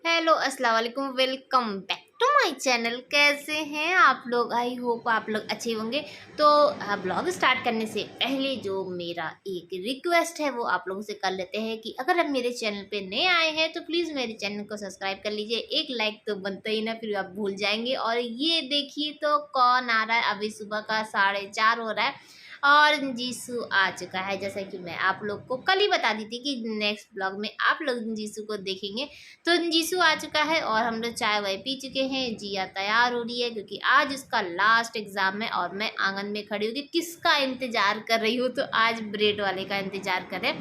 Hello अस्सलाम वालेकुम, welcome back to my channel. कैसे हैं आप लोग? आई होप आप लोग अच्छे होंगे। तो ब्लॉग स्टार्ट करने से पहले जो मेरा एक रिक्वेस्ट है वो आप लोगों से कर लेते हैं कि अगर आप मेरे चैनल पे नए आए हैं तो प्लीज़ मेरे चैनल को सब्सक्राइब कर लीजिए। एक लाइक तो बनता ही ना, फिर आप भूल जाएंगे। और ये देखिए तो कौन आ रहा है, अभी सुबह का 4:30 हो रहा है और जीसू आ चुका है। जैसा कि मैं आप लोग को कल ही बता दी थी कि नेक्स्ट ब्लॉग में आप लोग जीसू को देखेंगे। तो जीसू आ चुका है और हम लोग चाय वाय पी चुके हैं। जिया तैयार हो रही है क्योंकि आज उसका लास्ट एग्जाम है और मैं आंगन में खड़ी हूँ कि किसका इंतजार कर रही हूँ। तो आज ब्रेड वाले का इंतजार करें।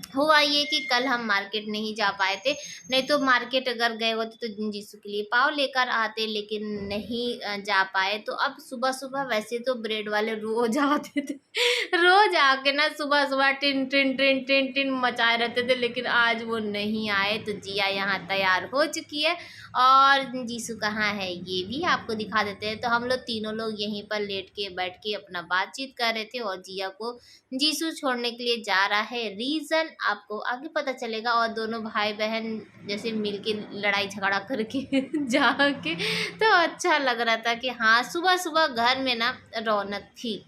हुआ ये कि कल हम मार्केट नहीं जा पाए थे, नहीं तो मार्केट अगर गए होते तो जीसू के लिए पाव लेकर आते, लेकिन नहीं जा पाए। तो अब सुबह सुबह वैसे तो ब्रेड वाले रोज आते थे रोज आके ना सुबह सुबह tin tin tin tin tin मचाए रहते थे, लेकिन आज वो नहीं आए। तो जिया यहाँ तैयार हो चुकी है और जीसू कहाँ है ये भी आपको दिखा देते हैं। तो हम लोग तीनों लोग यहीं पर लेट के बैठ के अपना बातचीत कर रहे थे और जिया को जीसू छोड़ने के लिए जा रहा है। रीज़न आपको आगे पता चलेगा। और दोनों भाई बहन जैसे मिलके लड़ाई झगड़ा करके जाके तो अच्छा लग रहा था कि हाँ सुबह सुबह घर में ना रौनक थी।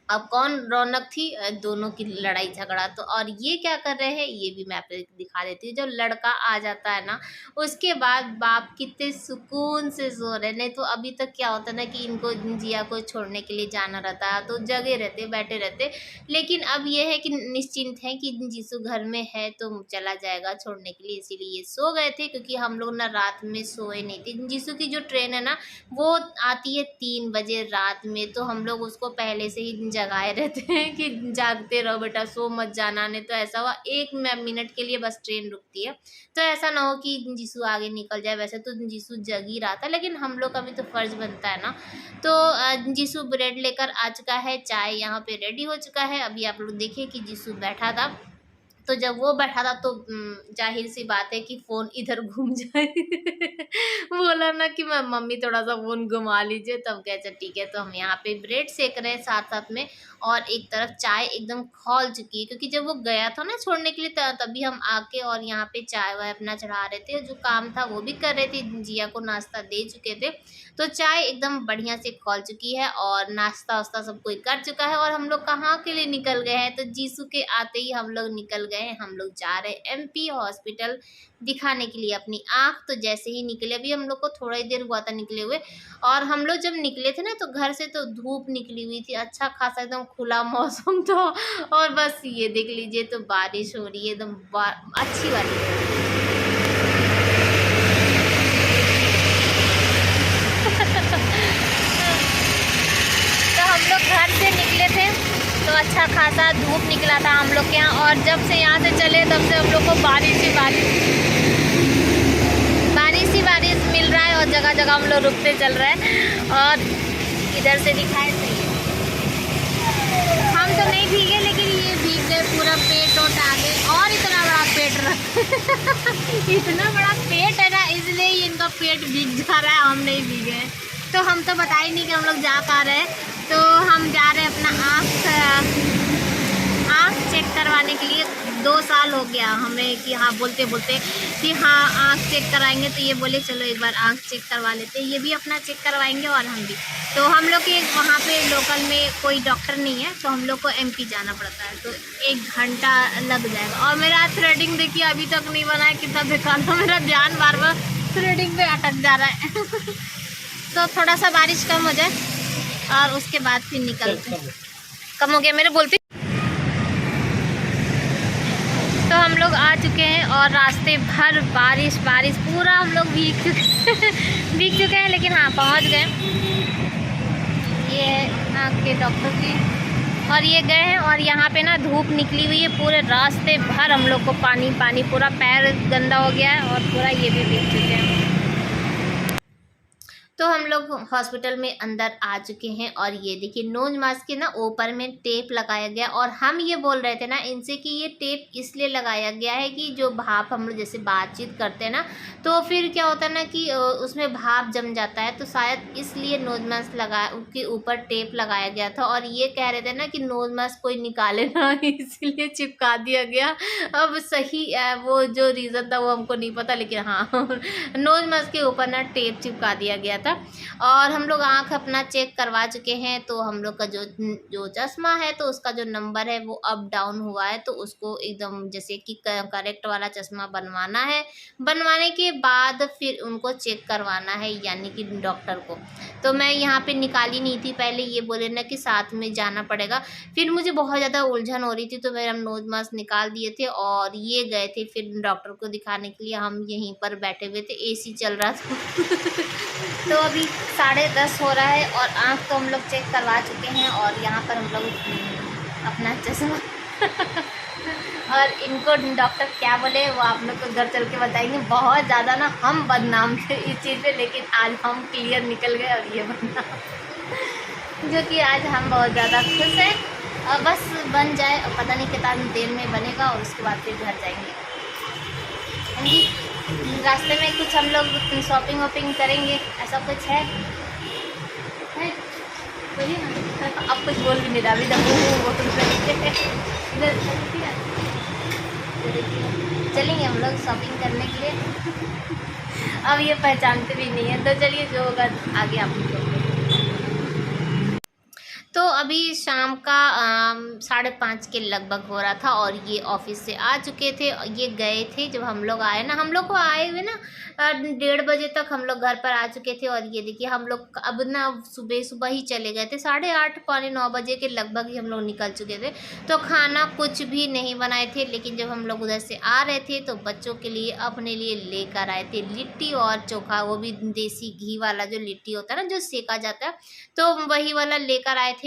अब कौन रौनक थी? दोनों की लड़ाई झगड़ा। तो और ये क्या कर रहे हैं ये भी मैं आपको दिखा देती हूँ। जब लड़का आ जाता है ना उसके बाद बाप कितने सुकून से सो रहे। नहीं तो अभी तक क्या होता ना कि इनको जिया को छोड़ने के लिए जाना रहता है तो जगे रहते बैठे रहते। लेकिन अब ये है कि निश्चिंत है कि जीसू घर में है तो चला जाएगा छोड़ने के लिए, इसीलिए ये सो गए थे। क्योंकि हम लोग ना रात में सोए नहीं थे। जीसू की जो ट्रेन है ना वो आती है 3 बजे रात में, तो हम लोग उसको पहले से ही जगाए रहते हैं कि जागते रहो बेटा, सो मत जाना। नहीं तो ऐसा हुआ 1 मिनट के लिए बस ट्रेन रुकती है तो ऐसा ना हो कि जीसू आगे निकल जाए। वैसे तो जीसू जग ही रहा था, लेकिन हम लोग का भी तो फर्ज बनता है ना। तो जीसू ब्रेड लेकर आ चुका है, चाय यहाँ पे रेडी हो चुका है। अभी आप लोग देखिए कि जीसू बैठा था, तो जब वो बैठा था तो जाहिर सी बात है कि फ़ोन इधर घूम जाए बोला ना कि मैं मम्मी थोड़ा सा फ़ोन घुमा लीजिए। तब कहे अच्छा ठीक है। तो हम यहाँ पे ब्रेड सेक रहे हैं साथ साथ में, और एक तरफ चाय एकदम खौल चुकी है क्योंकि जब वो गया था ना छोड़ने के लिए तभी हम आके और यहाँ पे चाय वाय अपना चढ़ा रहे थे। जो काम था वो भी कर रहे थे, जिया को नाश्ता दे चुके थे। तो चाय एकदम बढ़िया से खौल चुकी है और नाश्ता वास्ता सब कोई कर चुका है। और हम लोग कहाँ के लिए निकल गए हैं? तो जीसू के आते ही हम लोग निकल गए। हम लोग जा रहे हैं एमपी हॉस्पिटल दिखाने के लिए अपनी आँख। तो जैसे ही निकले, अभी हम लोग को थोड़ा ही देर हुआ था निकले हुए, और हम लोग जब निकले थे ना तो घर से तो धूप निकली हुई थी, अच्छा खासा एकदम खुला मौसम था। और बस ये देख लीजिए तो बारिश हो रही है एकदम अच्छी वाली। तो हम लोग घर से निकले थे तो अच्छा खासा धूप निकला था हम लोग के यहाँ, और जब से यहाँ से चले तब से हम लोग को बारिश ही बारिश मिल रहा है। और जगह जगह हम लोग रुकते चल रहे हैं। और इधर से दिखाए सही है, हम तो नहीं भीगे लेकिन ये भीग गए, पूरा पेट वोट आ गए। और इतना बड़ा पेट रख इतना बड़ा पेट है ना, इसलिए इनका पेट भीग जा रहा है, हम नहीं भीगे। तो हम तो बता ही नहीं कि हम लोग जा पा रहे हैं। तो हम जा रहे हैं अपना आँख चेक करवाने के लिए। 2 साल हो गया हमें कि हाँ बोलते बोलते कि हाँ आँख चेक कराएंगे। तो ये बोले चलो एक बार आँख चेक करवा लेते हैं, ये भी अपना चेक करवाएंगे और हम भी। तो हम लोग के वहाँ पे लोकल में कोई डॉक्टर नहीं है तो हम लोग को एमपी जाना पड़ता है, तो 1 घंटा लग जाएगा। और मेरा थ्रेडिंग देखिए अभी तक नहीं बना है, कितना बेकार था। मेरा ध्यान बार बार थ्रेडिंग पे अटक जा रहा है तो थोड़ा सा बारिश कम हो जाए और उसके बाद फिर निकलते। कम हो गया मेरे बोलते। तो हम लोग आ चुके हैं और रास्ते भर बारिश पूरा हम लोग भीग चुके हैं, लेकिन हाँ पहुंच गए। ये है आँख के डॉक्टर जी, और ये गए हैं। और यहाँ पे ना धूप निकली हुई है, पूरे रास्ते भर हम लोग को पानी पूरा पैर गंदा हो गया है और पूरा ये भी भीग चुके हैं। तो हम लोग हॉस्पिटल में अंदर आ चुके हैं और ये देखिए नोज मास्क के ना ऊपर में टेप लगाया गया, और हम ये बोल रहे थे ना इनसे कि ये टेप इसलिए लगाया गया है कि जो भाप हम लोग जैसे बातचीत करते हैं ना, तो फिर क्या होता है ना कि उसमें भाप जम जाता है, तो शायद इसलिए नोज मास्क लगा उसके ऊपर टेप लगाया गया था। और ये कह रहे थे ना कि नोज मास्क कोई निकाले ना इसलिए चिपका दिया गया। अब सही वो जो रीज़न था वो हमको नहीं पता, लेकिन हाँ नोज मास्क के ऊपर ना टेप चिपका दिया गया था। और हम लोग आँख अपना चेक करवा चुके हैं, तो हम लोग का जो जो चश्मा है तो उसका जो नंबर है वो अप डाउन हुआ है, तो उसको एकदम जैसे कि करेक्ट वाला चश्मा बनवाना है। बनवाने के बाद फिर उनको चेक करवाना है, यानी कि डॉक्टर को। तो मैं यहाँ पे निकाली नहीं थी, पहले ये बोले ना कि साथ में जाना पड़ेगा। फिर मुझे बहुत ज़्यादा उलझन हो रही थी, तो मेरा नोज मास्क निकाल दिए थे और ये गए थे फिर डॉक्टर को दिखाने के लिए। हम यहीं पर बैठे हुए थे, एसी चल रहा था तो अभी 10:30 हो रहा है और आँख तो हम लोग चेक करवा चुके हैं, और यहाँ पर हम लोग अपना चश्मा और इनको डॉक्टर क्या बोले वो आप लोग को घर चल के बताएंगे। बहुत ज़्यादा ना हम बदनाम थे इस चीज़ पे, लेकिन आज हम क्लियर निकल गए और ये बदनाम जो कि आज हम बहुत ज़्यादा खुश हैं। और बस बन जाए, और पता नहीं कितना देर में बनेगा, और उसके बाद फिर घर जाएंगे। हाँ जी, रास्ते में कुछ हम लोग शॉपिंग वॉपिंग करेंगे, ऐसा कुछ है? बोलिए ना, अब कुछ बोल भी नहीं रहा, चलेंगे हम लोग शॉपिंग करने के लिए अब ये पहचानते भी नहीं है, तो चलिए जो होगा आगे आप लोग। तो अभी शाम का 5:30 के लगभग हो रहा था और ये ऑफिस से आ चुके थे। ये गए थे जब हम लोग आए ना, हम लोग को आए हुए ना 1:30 बजे तक हम लोग घर पर आ चुके थे। और ये देखिए हम लोग अब ना सुबह सुबह ही चले गए थे, 8:30 पौने 9 बजे के लगभग ही हम लोग निकल चुके थे। तो खाना कुछ भी नहीं बनाए थे, लेकिन जब हम लोग उधर से आ रहे थे तो बच्चों के लिए अपने लिए लेकर आए थे लिट्टी और चोखा, वो भी देसी घी वाला जो लिट्टी होता है ना जो सेका जाता है, तो वही वाला लेकर आए थे।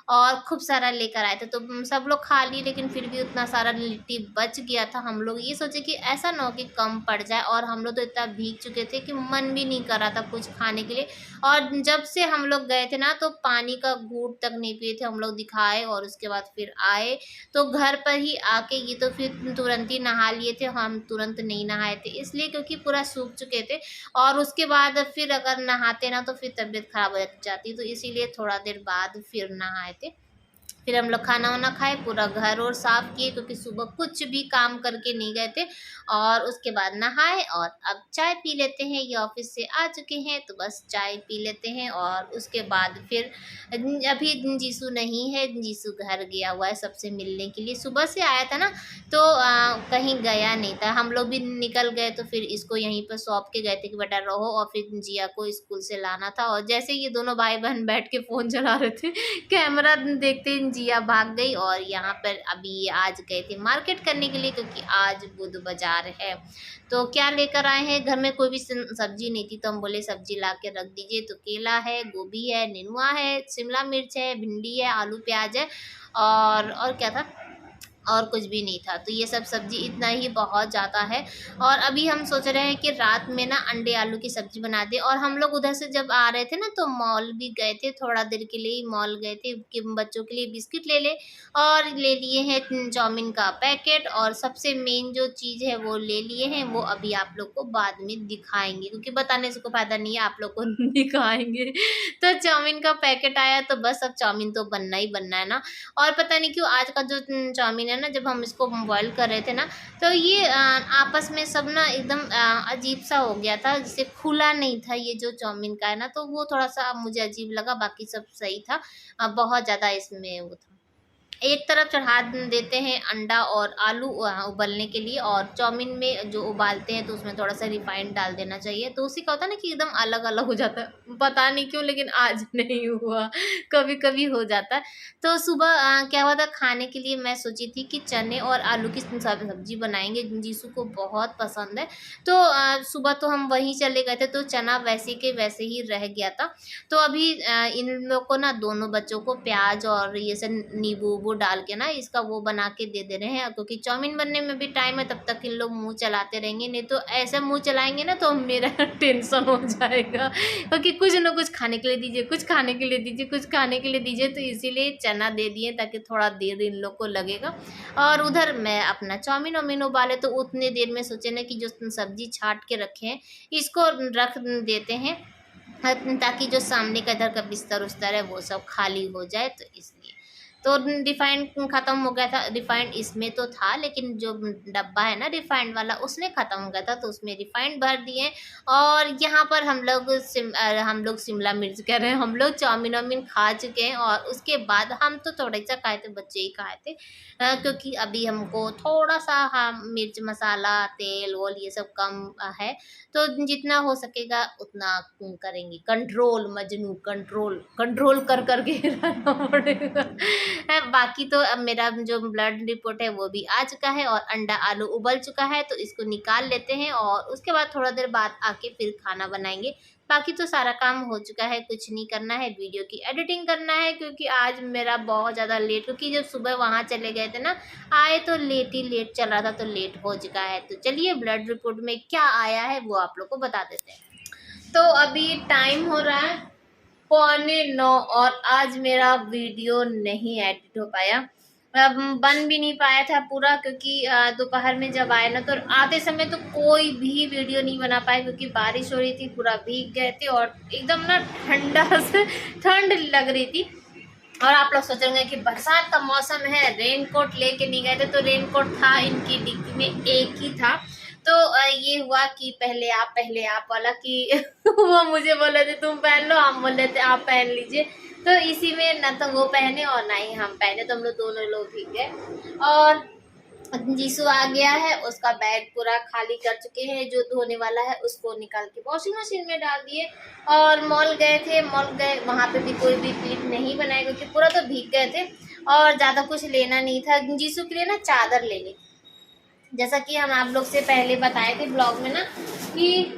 और खूब सारा लेकर आए थे, तो सब लोग खा लिए, लेकिन फिर भी उतना सारा लिट्टी बच गया था। हम लोग ये सोचे कि ऐसा ना हो कि कम पड़ जाए, और हम लोग तो इतना भीग चुके थे कि मन भी नहीं कर रहा था कुछ खाने के लिए। और जब से हम लोग गए थे ना तो पानी का घूंट तक नहीं पिए थे हम लोग, दिखाए और उसके बाद फिर आए। तो घर पर ही आके ये तो फिर तुरंत ही नहा लिए थे, हम तुरंत नहीं नहाए थे इसलिए क्योंकि पूरा सूख चुके थे, और उसके बाद फिर अगर नहाते ना तो फिर तबीयत खराब हो जाती, तो इसीलिए थोड़ा देर बाद फिर नहाए थे। फिर हम लोग खाना वाना खाए, पूरा घर और साफ़ किए क्योंकि सुबह कुछ भी काम करके नहीं गए थे। और उसके बाद नहाए और अब चाय पी लेते हैं। ये ऑफिस से आ चुके हैं तो बस चाय पी लेते हैं, और उसके बाद फिर अभी जीसू नहीं है, जीसू घर गया हुआ है सबसे मिलने के लिए। सुबह से आया था ना तो कहीं गया नहीं था। हम लोग भी निकल गए तो फिर इसको यहीं पर सौंप के गए थे कि बेटा रहो, और फिर जिया को स्कूल से लाना था। और जैसे ये दोनों भाई बहन बैठ के फ़ोन चला रहे थे, कैमरा देखते ही जिया भाग गई। और यहाँ पर अभी ये आज गए थे मार्केट करने के लिए क्योंकि आज बुध बाजार है। तो क्या लेकर आए हैं, घर में कोई भी सब्जी नहीं थी तो हम बोले सब्जी ला के रख दीजिए। तो केला है, गोभी है, नेनुआ है, शिमला मिर्च है, भिंडी है, आलू प्याज है, और क्या था, और कुछ भी नहीं था। तो ये सब सब्ज़ी इतना ही बहुत ज़्यादा है। और अभी हम सोच रहे हैं कि रात में ना अंडे आलू की सब्ज़ी बना दें। और हम लोग उधर से जब आ रहे थे ना तो मॉल भी गए थे, थोड़ा देर के लिए ही मॉल गए थे कि बच्चों के लिए बिस्किट ले ले, और ले लिए हैं चाउमीन का पैकेट, और सबसे मेन जो चीज़ है वो ले लिए हैं। वो अभी आप लोग को बाद में दिखाएंगे क्योंकि बताने से कोई फ़ायदा नहीं है, आप लोग को दिखाएंगे। तो चाउमीन का पैकेट आया तो बस अब चाउमीन तो बनना ही बनना है ना। और पता नहीं क्यों आज का जो चाउमीन है ना, जब हम इसको बॉईल कर रहे थे ना तो ये आपस में सब ना एकदम अजीब सा हो गया था, जैसे खुला नहीं था ये जो चाउमीन का है ना, तो वो थोड़ा सा मुझे अजीब लगा। बाकी सब सही था, बहुत ज़्यादा इसमें वो था। एक तरफ चढ़ा देते हैं अंडा और आलू उबलने के लिए, और चाउमीन में जो उबालते हैं तो उसमें थोड़ा सा रिफाइंड डाल देना चाहिए, तो उसी का होता है ना कि एकदम अलग अलग हो जाता है। पता नहीं क्यों लेकिन आज नहीं हुआ, कभी कभी हो जाता है। तो सुबह क्या हुआ था खाने के लिए, मैं सोची थी कि चने और आलू की सब्जी बनाएंगे, जीसू को बहुत पसंद है। तो सुबह तो हम वहीं चले गए थे तो चना वैसे के वैसे ही रह गया था। तो अभी इन लोग को ना दोनों बच्चों को प्याज और ये सब नींबू वो डाल के ना इसका वो बना के दे रहे हैं, क्योंकि चाउमीन बनने में भी टाइम है, तब तक इन लोग मुंह चलाते रहेंगे, नहीं तो ऐसा मुंह चलाएंगे ना तो मेरा टेंशन हो जाएगा, क्योंकि कुछ ना कुछ खाने के लिए दीजिए, कुछ खाने के लिए दीजिए, कुछ खाने के लिए दीजिए। तो इसीलिए चना दे दिए ताकि थोड़ा देर इन लोग को लगेगा। और उधर मैं अपना चाउमीन वाउमीन उबाले, तो उतने देर में सोचे ना कि जो सब्जी छाट के रखे हैं इसको रख देते हैं, ताकि जो सामने का इधर का बिस्तर उस्तर है वो सब खाली हो जाए। तो इसलिए तो रिफाइंड ख़त्म हो गया था, रिफाइंड इसमें तो था लेकिन जो डब्बा है ना रिफाइंड वाला उसमें ख़त्म हो गया था, तो उसमें रिफाइंड भर दिए। और यहाँ पर हम लोग शिमला मिर्च कह रहे हैं, हम लोग चाउमीन वाउमीन खा चुके हैं। और उसके बाद हम तो थोड़ा सा खाए थे, बच्चे ही खाए थे, क्योंकि अभी हमको थोड़ा सा मिर्च मसाला तेल वोल ये सब कम है, तो जितना हो सकेगा उतना करेंगे। कंट्रोल मजनू, कंट्रोल कंट्रोल कर करके रहना पड़ेगा। बाकी तो अब मेरा जो ब्लड रिपोर्ट है वो भी आ चुका है, और अंडा आलू उबल चुका है, तो इसको निकाल लेते हैं और उसके बाद थोड़ा देर बाद आके फिर खाना बनाएंगे। बाकी तो सारा काम हो चुका है, कुछ नहीं करना है, वीडियो की एडिटिंग करना है, क्योंकि आज मेरा बहुत ज़्यादा लेट, क्योंकि जब सुबह वहाँ चले गए थे ना, आए तो लेट ही लेट चल रहा था, तो लेट हो चुका है। तो चलिए ब्लड रिपोर्ट में क्या आया है वो आप लोग को बता देते हैं। तो अभी टाइम हो रहा है 8:45, और आज मेरा वीडियो नहीं एडिट हो पाया, बन भी नहीं पाया था पूरा, क्योंकि दोपहर में जब आए ना तो आते समय तो कोई भी वीडियो नहीं बना पाए, क्योंकि बारिश हो रही थी, पूरा भीग गए थे और एकदम ना ठंडा से ठंड लग रही थी। और आप लोग सोचेंगे कि बरसात का मौसम है, रेनकोट लेके नहीं गए थे, तो रेनकोट था इनकी डिक्की में, एक ही था। तो ये हुआ कि पहले आप वाला कि वो मुझे बोले थे तुम पहन लो, हम बोले थे आप पहन लीजिए, तो इसी में ना तो वो पहने और ना ही हम पहने, तो हम लोग दोनों लोग भीग गए। और जीसू आ गया है, उसका बैग पूरा खाली कर चुके हैं, जो धोने वाला है उसको निकाल के वॉशिंग मशीन में डाल दिए। और मॉल गए वहाँ पे भी कोई भी क्लिप नहीं बनाए, क्योंकि पूरा तो भीग गए थे और ज़्यादा कुछ लेना नहीं था। जीसू के लिए ना चादर लेनी, जैसा कि हम आप लोग से पहले बताए थे ब्लॉग में ना कि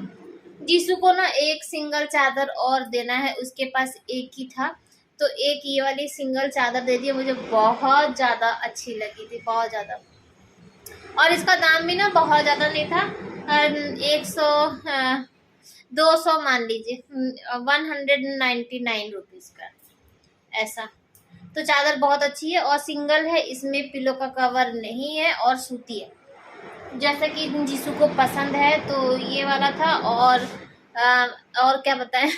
जीसू को ना एक सिंगल चादर और देना है, उसके पास एक ही था, तो एक ये वाली सिंगल चादर दे दी। मुझे बहुत ज़्यादा अच्छी लगी थी, बहुत ज़्यादा, और इसका दाम भी ना बहुत ज़्यादा नहीं था, 200 मान लीजिए, 199 रुपीज़ का ऐसा। तो चादर बहुत अच्छी है और सिंगल है, इसमें पिलो का कवर नहीं है और सूती है, जैसा कि जीसू को पसंद है, तो ये वाला था। और क्या बताएं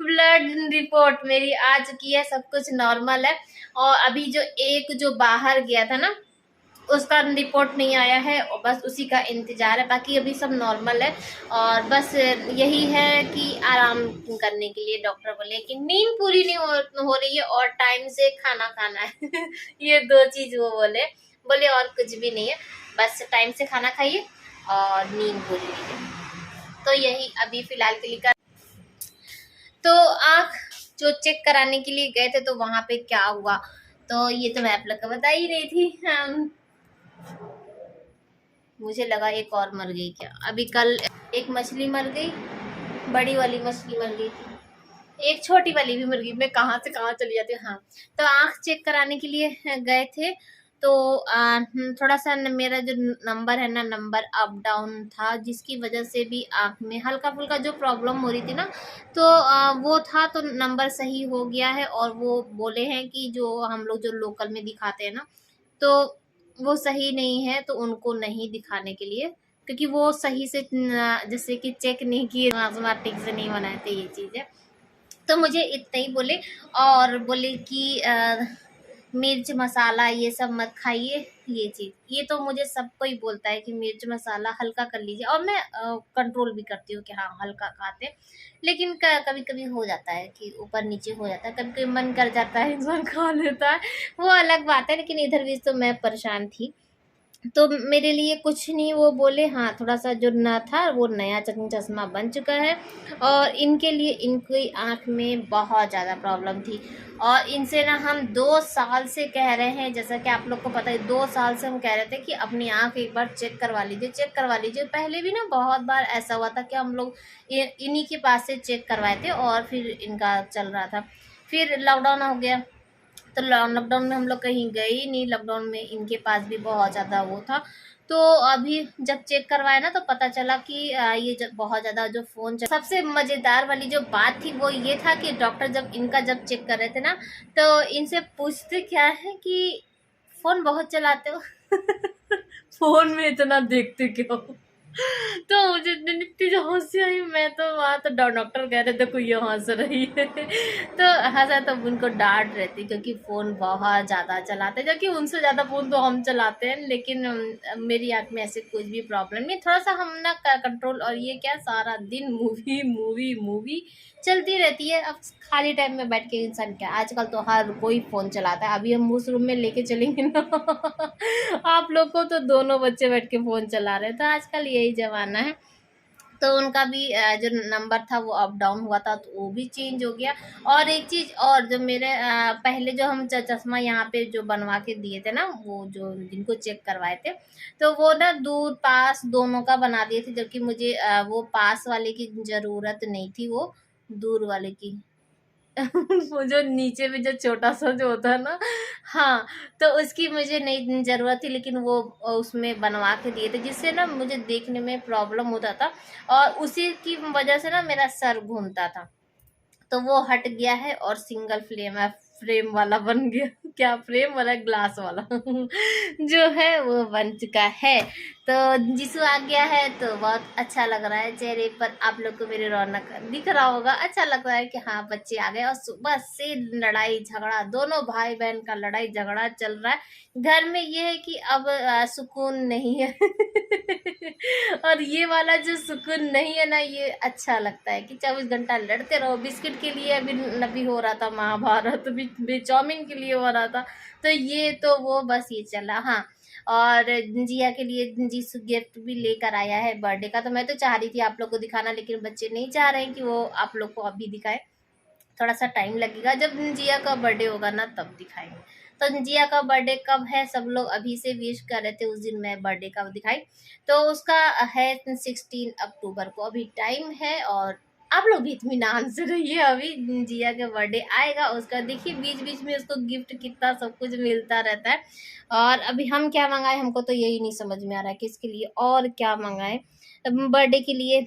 ब्लड रिपोर्ट मेरी आ चुकी है, सब कुछ नॉर्मल है। और अभी जो एक जो बाहर गया था ना उसका रिपोर्ट नहीं आया है, और बस उसी का इंतजार है, बाकी अभी सब नॉर्मल है। और बस यही है कि आराम करने के लिए डॉक्टर बोले कि नींद पूरी नहीं हो रही है और टाइम से खाना खाना है ये दो चीज वो बोले और कुछ भी नहीं है, बस टाइम से खाना खाइए और नींद पूरी लीजिए। तो यही अभी फिलहाल के लिए तो आँख जो चेक कराने के लिए गए थे, तो वहां पे क्या हुआ तो ये तो मैं आप लोग को बता ही रही थी। मुझे लगा एक और मर गई क्या, अभी कल एक मछली मर गई, बड़ी वाली मछली मर गई थी, एक छोटी वाली भी मर गई, मैं कहाँ से कहाँ चली जाती हूँ। हाँ, तो आँख चेक कराने के लिए गए थे, तो थोड़ा सा मेरा जो नंबर है ना, नंबर अप डाउन था, जिसकी वजह से भी आँख में हल्का फुल्का जो प्रॉब्लम हो रही थी ना, तो वो था, तो नंबर सही हो गया है। और वो बोले हैं कि जो हम लोग जो लोकल में दिखाते हैं ना, तो वो सही नहीं है, तो उनको नहीं दिखाने के लिए, क्योंकि वो सही से जैसे कि चेक नहीं किए, ठीक से नहीं बनाए थे, ये चीज़ है। तो मुझे इतना ही बोले, और बोले कि मिर्च मसाला ये सब मत खाइए, ये चीज़, ये तो मुझे सबको ही बोलता है कि मिर्च मसाला हल्का कर लीजिए, और मैं कंट्रोल भी करती हूँ कि हाँ हल्का खाते, लेकिन कभी कभी हो जाता है कि ऊपर नीचे हो जाता है, कभी कभी मन कर जाता है इंसान खा लेता है, वो अलग बात है। लेकिन इधर भी तो मैं परेशान थी, तो मेरे लिए कुछ नहीं वो बोले, हाँ थोड़ा सा जो ना था वो नया चश्मा बन चुका है। और इनके लिए इनकी आँख में बहुत ज़्यादा प्रॉब्लम थी, और इनसे ना हम 2 साल से कह रहे हैं, जैसा कि आप लोग को पता है 2 साल से हम कह रहे थे कि अपनी आँख एक बार चेक करवा लीजिए, चेक करवा लीजिए। पहले भी ना बहुत बार ऐसा हुआ था कि हम लोग इन्हीं के पास से चेक करवाए थे और फिर इनका चल रहा था। फिर लॉकडाउन हो गया, तो लॉकडाउन में हम लोग कहीं गए ही नहीं। लॉकडाउन में इनके पास भी बहुत ज़्यादा वो था। तो अभी जब चेक करवाया ना तो पता चला कि ये जब बहुत ज़्यादा जो फ़ोन सबसे मज़ेदार वाली जो बात थी वो ये था कि डॉक्टर जब चेक कर रहे थे ना, तो इनसे पूछते क्या है कि फ़ोन बहुत चलाते हो? फ़ोन में इतना देखते क्यों हो? तो मुझे इतनी जो हंसी आई, मैं तो वहाँ तो डॉक्टर कह रहे देखो ये हंस रही है। तो हंसा तो उनको डांट रहती क्योंकि फ़ोन बहुत ज़्यादा चलाते हैं, जबकि उनसे ज़्यादा फ़ोन तो हम चलाते हैं। लेकिन मेरी आँख में ऐसे कुछ भी प्रॉब्लम नहीं, थोड़ा सा हम ना कंट्रोल। और ये क्या सारा दिन मूवी मूवी मूवी चलती रहती है। अब खाली टाइम में बैठ के इंसान क्या, आजकल तो हर कोई फ़ोन चलाता है। अभी हम उस रूम में लेके चलेंगे ना आप लोग को तो दोनों बच्चे बैठ के फ़ोन चला रहे हैं। तो आजकल यही ज़माना है। तो उनका भी जो नंबर था वो अप डाउन हुआ था, तो वो भी चेंज हो गया। और एक चीज़ और, जो मेरे पहले जो हम चश्मा यहाँ पे जो बनवा के दिए थे ना, वो जो जिनको चेक करवाए थे, तो वो ना दूर पास दोनों का बना दिए थे, जबकि मुझे वो पास वाले की ज़रूरत नहीं थी, वो दूर वाले की। वो जो नीचे में जो छोटा-सा जो होता है ना, हाँ, तो उसकी मुझे नहीं ज़रूरत थी, लेकिन वो उसमें बनवा के दिए थे, जिससे ना मुझे देखने में प्रॉब्लम होता था और उसी की वजह से ना मेरा सर घूमता था। तो वो हट गया है और सिंगल फ्रेम वाला बन गया। क्या फ्रेम वाला, ग्लास वाला जो है वो बन चुका है। तो जीसू आ गया है तो बहुत अच्छा लग रहा है चेहरे पर। आप लोग को मेरी रौनक दिख रहा होगा, अच्छा लग रहा है कि हाँ बच्चे आ गए। और सुबह से लड़ाई झगड़ा, दोनों भाई बहन का लड़ाई झगड़ा चल रहा है घर में। ये है कि अब सुकून नहीं है। और ये वाला जो सुकून नहीं है ना, ये अच्छा लगता है कि 24 घंटा लड़ते रहो। बिस्किट के लिए अभी हो रहा था महाभारत, भी चाउमीन के लिए हो रहा था। तो ये तो वो बस ये चला। हाँ, और जिया के लिए जीसू गिफ्ट भी लेकर आया है बर्थडे का। तो मैं तो चाह रही थी आप लोग को दिखाना, लेकिन बच्चे नहीं चाह रहे हैं कि वो आप लोग को अभी दिखाए। थोड़ा सा टाइम लगेगा, जब जिया का बर्थडे होगा ना तब दिखाएंगे। तो जिया का बर्थडे कब है, सब लोग अभी से विश कर रहे थे, उस दिन मैं बर्थडे का दिखाई। तो उसका है 16 अक्टूबर को, अभी टाइम है। और आप लोग भी इत्मीनान से रहिए, अभी जिया का बर्थडे आएगा उसका देखिए, बीच बीच में उसको गिफ्ट कितना सब कुछ मिलता रहता है। और अभी हम क्या मंगाए, हमको तो यही नहीं समझ में आ रहा है किसके लिए और क्या मंगाए। बर्थडे के लिए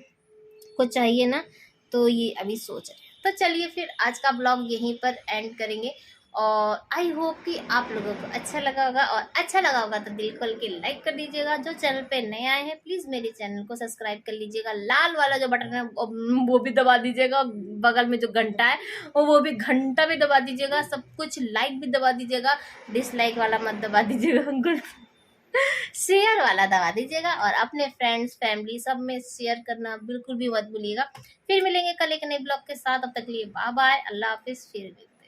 कुछ चाहिए ना, तो ये अभी सोच रहे हैं। तो चलिए फिर आज का ब्लॉग यहीं पर एंड करेंगे। और आई होप कि आप लोगों को अच्छा लगा होगा, और अच्छा लगा होगा तो दिल खोल के लाइक कर दीजिएगा। जो चैनल पे नए आए हैं प्लीज़ मेरे चैनल को सब्सक्राइब कर लीजिएगा। लाल वाला जो बटन है वो भी दबा दीजिएगा। बगल में जो घंटा है वो भी घंटा भी दबा दीजिएगा। सब कुछ लाइक भी दबा दीजिएगा, डिसलाइक वाला मत दबा दीजिएगा। शेयर वाला दबा दीजिएगा। और अपने फ्रेंड्स फैमिली सब में शेयर करना बिल्कुल भी मत भूलिएगा। फिर मिलेंगे कल एक नए ब्लॉग के साथ, तब तक के लिए बाय बाय, अल्लाह हाफिज। फिर